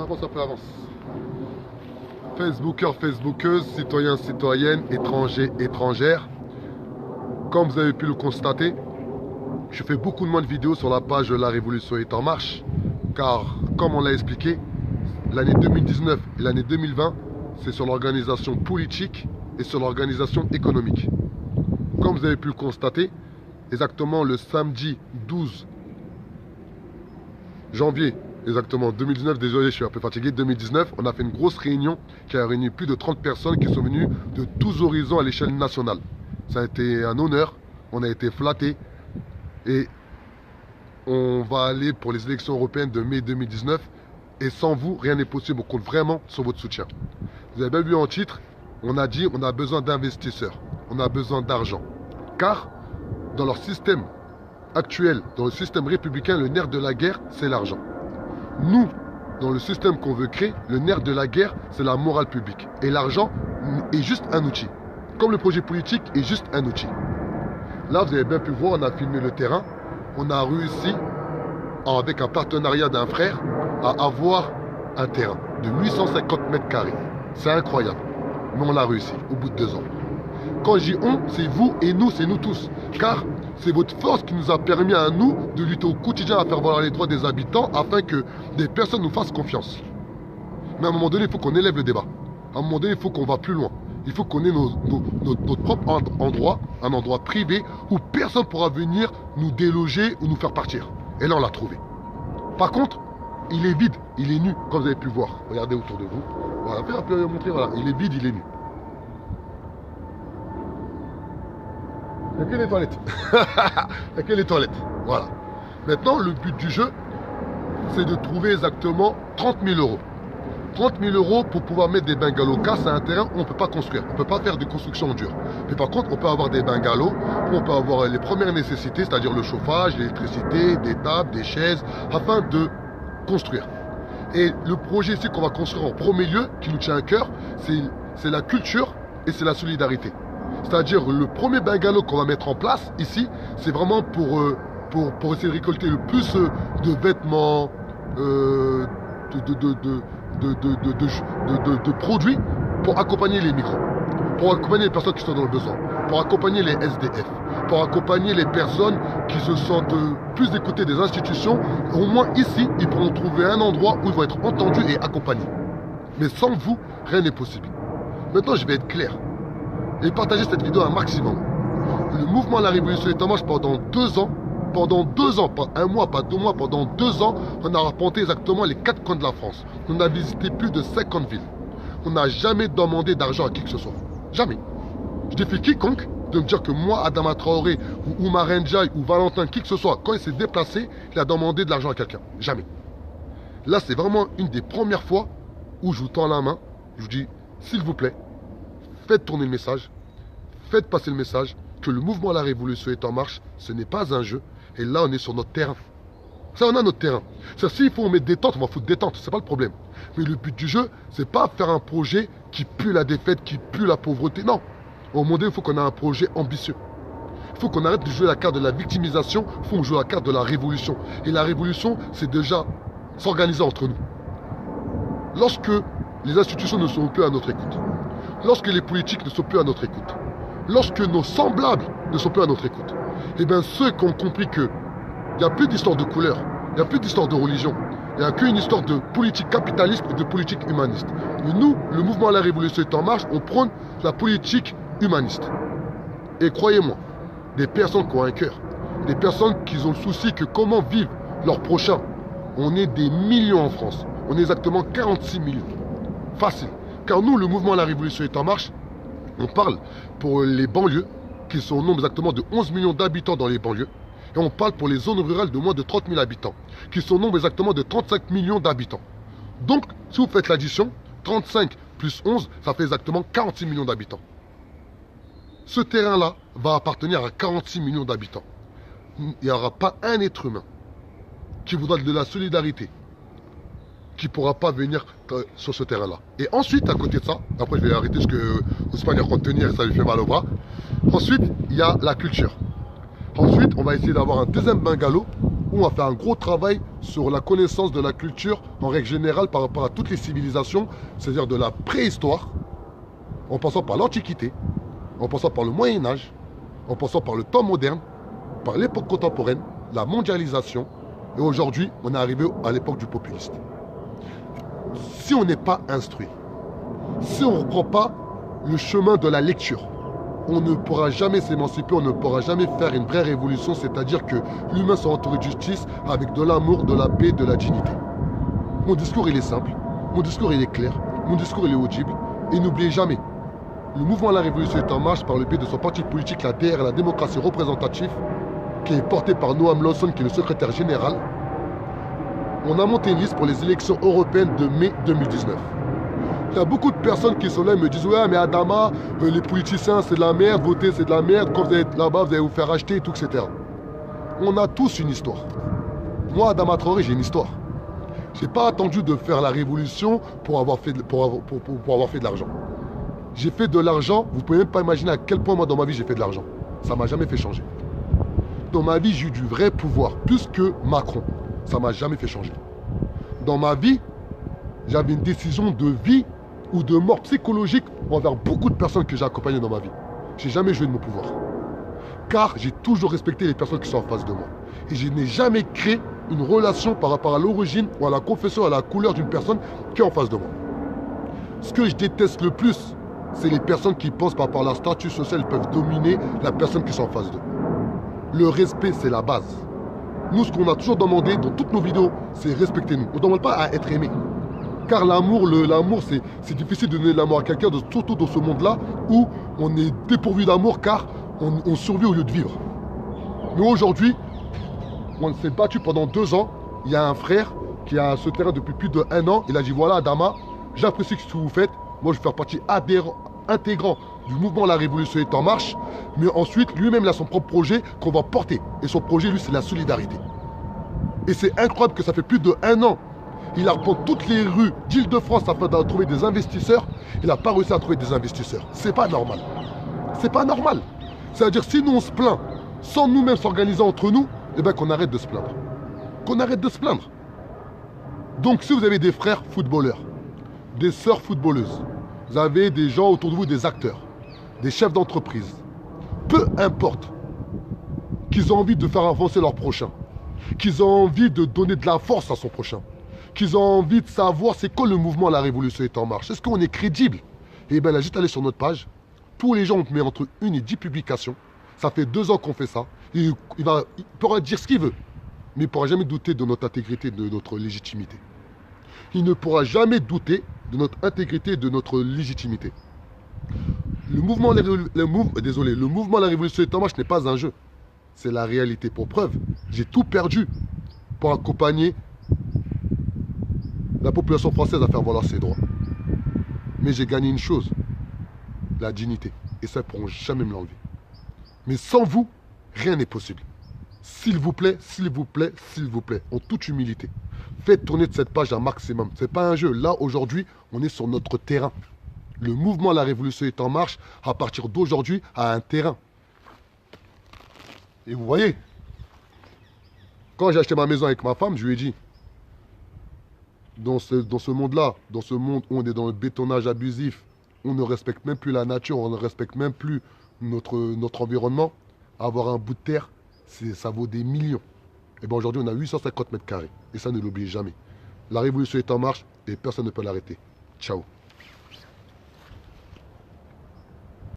Avance un peu, avance. Facebookers, Facebookeuses, citoyens, citoyennes, étrangers, étrangères. Comme vous avez pu le constater, je fais beaucoup de moins de vidéos sur la page La Révolution est en marche. Car, comme on l'a expliqué, l'année 2019 et l'année 2020, c'est sur l'organisation politique et sur l'organisation économique. Comme vous avez pu le constater, exactement le samedi 12 janvier, exactement 2019, désolé je suis un peu fatigué, 2019, on a fait une grosse réunion qui a réuni plus de 30 personnes qui sont venues de tous horizons à l'échelle nationale. Ça a été un honneur, on a été flattés et on va aller pour les élections européennes de mai 2019 et sans vous, rien n'est possible, on compte vraiment sur votre soutien. Vous avez bien vu en titre, on a dit on a besoin d'investisseurs, on a besoin d'argent. Car dans leur système actuel, dans le système républicain, le nerf de la guerre, c'est l'argent. Nous, dans le système qu'on veut créer, le nerf de la guerre, c'est la morale publique. Et l'argent est juste un outil. Comme le projet politique est juste un outil. Là, vous avez bien pu voir, on a filmé le terrain. On a réussi, avec un partenariat d'un frère, à avoir un terrain de 850 mètres carrés. C'est incroyable. Mais on l'a réussi au bout de 2 ans. Quand je dis on, c'est vous et nous, c'est nous tous. Car c'est votre force qui nous a permis à nous de lutter au quotidien à faire valoir les droits des habitants afin que des personnes nous fassent confiance. Mais à un moment donné, il faut qu'on élève le débat. À un moment donné, il faut qu'on va plus loin. Il faut qu'on ait notre propre endroit, un endroit privé où personne ne pourra venir nous déloger ou nous faire partir. Et là, on l'a trouvé. Par contre, il est vide, il est nu, comme vous avez pu voir. Regardez autour de vous. Voilà, fais un peu montrer, voilà. Il est vide, il est nu. Il n'y a que les toilettes. Il n'y a que les toilettes. Voilà. Maintenant, le but du jeu, c'est de trouver exactement 30 000 euros. 30 000 euros pour pouvoir mettre des bungalows. Car c'est un terrain où on ne peut pas construire. On ne peut pas faire de construction dure. Mais par contre, on peut avoir des bungalows où on peut avoir les premières nécessités, c'est-à-dire le chauffage, l'électricité, des tables, des chaises, afin de construire. Et le projet ici qu'on va construire en premier lieu, qui nous tient à cœur, c'est la culture et c'est la solidarité. C'est-à-dire le premier bungalow qu'on va mettre en place ici, c'est vraiment pour essayer de récolter le plus de vêtements, de produits pour accompagner les migrants, pour accompagner les personnes qui sont dans le besoin, pour accompagner les SDF, pour accompagner les personnes qui se sentent plus écoutées des institutions. Au moins ici, ils pourront trouver un endroit où ils vont être entendus et accompagnés. Mais sans vous, rien n'est possible. Maintenant, je vais être clair et partager cette vidéo un maximum. Le mouvement La Révolution est en marche pendant 2 ans. Pendant 2 ans, pas 1 mois, pas 2 mois, pendant 2 ans, on a arpenté exactement les 4 coins de la France. On a visité plus de 50 villes. On n'a jamais demandé d'argent à qui que ce soit. Jamais. Je défie quiconque de me dire que moi, Adama Traoré, ou Oumar Ndiaye, ou Valentin, qui que ce soit, quand il s'est déplacé, il a demandé de l'argent à quelqu'un. Jamais. Là, c'est vraiment une des premières fois où je vous tends la main. Je vous dis, s'il vous plaît, faites tourner le message, faites passer le message que le mouvement La Révolution est en marche, ce n'est pas un jeu. Et là, on est sur notre terrain. Ça, on a notre terrain. S'il faut mettre des tentes, on va foutre des tentes, c'est pas le problème. Mais le but du jeu, c'est pas faire un projet qui pue la défaite, qui pue la pauvreté. Non. Au moment donné, il faut qu'on ait un projet ambitieux. Il faut qu'on arrête de jouer la carte de la victimisation, il faut jouer la carte de la révolution. Et la révolution, c'est déjà s'organiser entre nous. Lorsque les institutions ne sont plus à notre écoute, lorsque les politiques ne sont plus à notre écoute, lorsque nos semblables ne sont plus à notre écoute, eh bien ceux qui ont compris qu'il n'y a plus d'histoire de couleur, il n'y a plus d'histoire de religion, il n'y a qu'une histoire de politique capitaliste et de politique humaniste. Et nous, le mouvement La Révolution est en marche, on prône la politique humaniste. Et croyez-moi, des personnes qui ont un cœur, des personnes qui ont le souci que comment vivent leurs prochains, on est des millions en France. On est exactement 46 millions. Facile. Car nous, le mouvement La Révolution est en marche, on parle pour les banlieues, qui sont au nombre exactement de 11 millions d'habitants dans les banlieues. Et on parle pour les zones rurales de moins de 30 000 habitants, qui sont au nombre exactement de 35 millions d'habitants. Donc, si vous faites l'addition, 35 plus 11, ça fait exactement 46 millions d'habitants. Ce terrain-là va appartenir à 46 millions d'habitants. Il n'y aura pas un être humain qui voudra de la solidarité, qui ne pourra pas venir sur ce terrain-là. Et ensuite, à côté de ça, après je vais arrêter parce que Ousmane compte tenir et ça lui fait mal au bras. Ensuite, il y a la culture. Ensuite, on va essayer d'avoir un deuxième bungalow où on a fait un gros travail sur la connaissance de la culture en règle générale par rapport à toutes les civilisations, c'est-à-dire de la préhistoire, en passant par l'Antiquité, en passant par le Moyen-Âge, en passant par le temps moderne, par l'époque contemporaine, la mondialisation, et aujourd'hui, on est arrivé à l'époque du populisme. Si on n'est pas instruit, si on ne reprend pas le chemin de la lecture, on ne pourra jamais s'émanciper, on ne pourra jamais faire une vraie révolution, c'est-à-dire que l'humain sera entouré de justice avec de l'amour, de la paix, de la dignité. Mon discours, il est simple, mon discours, il est clair, mon discours, il est audible, et n'oubliez jamais, le mouvement de la Révolution est en marche par le biais de son parti politique, la DR, la démocratie représentative, qui est porté par Noam Lawson, qui est le secrétaire général. On a monté une liste pour les élections européennes de mai 2019. Il y a beaucoup de personnes qui sont là et me disent « Ouais, mais Adama, les politiciens, c'est de la merde, voter, c'est de la merde, quand vous allez être là-bas, vous allez vous faire acheter, et tout, etc. » On a tous une histoire. Moi, Adama Traoré, j'ai une histoire. Je n'ai pas attendu de faire la révolution pour avoir fait de l'argent. J'ai fait de l'argent, vous ne pouvez même pas imaginer à quel point moi, dans ma vie, j'ai fait de l'argent. Ça ne m'a jamais fait changer. Dans ma vie, j'ai eu du vrai pouvoir, plus que Macron. Ça ne m'a jamais fait changer. Dans ma vie, j'avais une décision de vie ou de mort psychologique envers beaucoup de personnes que j'ai accompagnées dans ma vie. Je n'ai jamais joué de mon pouvoir. Car j'ai toujours respecté les personnes qui sont en face de moi. Et je n'ai jamais créé une relation par rapport à l'origine ou à la confession, à la couleur d'une personne qui est en face de moi. Ce que je déteste le plus, c'est les personnes qui pensent par rapport à leur statut social, ils peuvent dominer la personne qui est en face d'eux. Le respect, c'est la base. Nous, ce qu'on a toujours demandé dans toutes nos vidéos, c'est respecter-nous. On ne demande pas à être aimé. Car l'amour, c'est difficile de donner de l'amour à quelqu'un, surtout dans ce monde-là où on est dépourvu d'amour car on survit au lieu de vivre. Mais aujourd'hui, on s'est battu pendant 2 ans. Il y a un frère qui a ce terrain depuis plus d'1 an. Il a dit voilà, Adama, j'apprécie ce que vous faites. Moi, je vais faire partie intégrant du mouvement La Révolution est en marche. Mais ensuite, lui-même, il a son propre projet qu'on va porter. Et son projet, lui, c'est la solidarité. Et c'est incroyable que ça fait plus d'1 an. Il a reprend toutes les rues d'Île-de-France afin de trouver des investisseurs. Il n'a pas réussi à trouver des investisseurs. C'est pas normal. C'est pas normal. C'est-à-dire, si nous, on se plaint, sans nous-mêmes s'organiser entre nous, eh bien qu'on arrête de se plaindre. Qu'on arrête de se plaindre. Donc, si vous avez des frères footballeurs, des sœurs footballeuses, vous avez des gens autour de vous, des acteurs, des chefs d'entreprise, peu importe, qu'ils ont envie de faire avancer leur prochain, qu'ils ont envie de donner de la force à son prochain, qu'ils ont envie de savoir c'est quoi le mouvement La Révolution est en marche. Est-ce qu'on est crédible? Et bien là, juste aller sur notre page. Tous les gens, on met entre 1 et 10 publications. Ça fait 2 ans qu'on fait ça. Il pourra dire ce qu'il veut. Mais il ne pourra jamais douter de notre intégrité, de notre légitimité. Il ne pourra jamais douter de notre intégrité et de notre légitimité. Le mouvement La Révolution est en marche n'est pas un jeu. C'est la réalité. Pour preuve, j'ai tout perdu pour accompagner la population française à faire valoir ses droits. Mais j'ai gagné une chose, la dignité. Et ça, ils ne pourront jamais me l'enlever. Mais sans vous, rien n'est possible. S'il vous plaît, s'il vous plaît, s'il vous plaît, en toute humilité, faites tourner de cette page un maximum. Ce n'est pas un jeu. Là, aujourd'hui, on est sur notre terrain. Le mouvement La Révolution est en marche. À partir d'aujourd'hui, a un terrain. Et vous voyez, quand j'ai acheté ma maison avec ma femme, je lui ai dit, dans ce monde-là, dans ce monde où on est dans le bétonnage abusif, on ne respecte même plus la nature, on ne respecte même plus notre environnement, avoir un bout de terre, ça vaut des millions. Et bien aujourd'hui, on a 850 mètres carrés. Et ça, ne l'oubliez jamais. La révolution est en marche et personne ne peut l'arrêter. Ciao.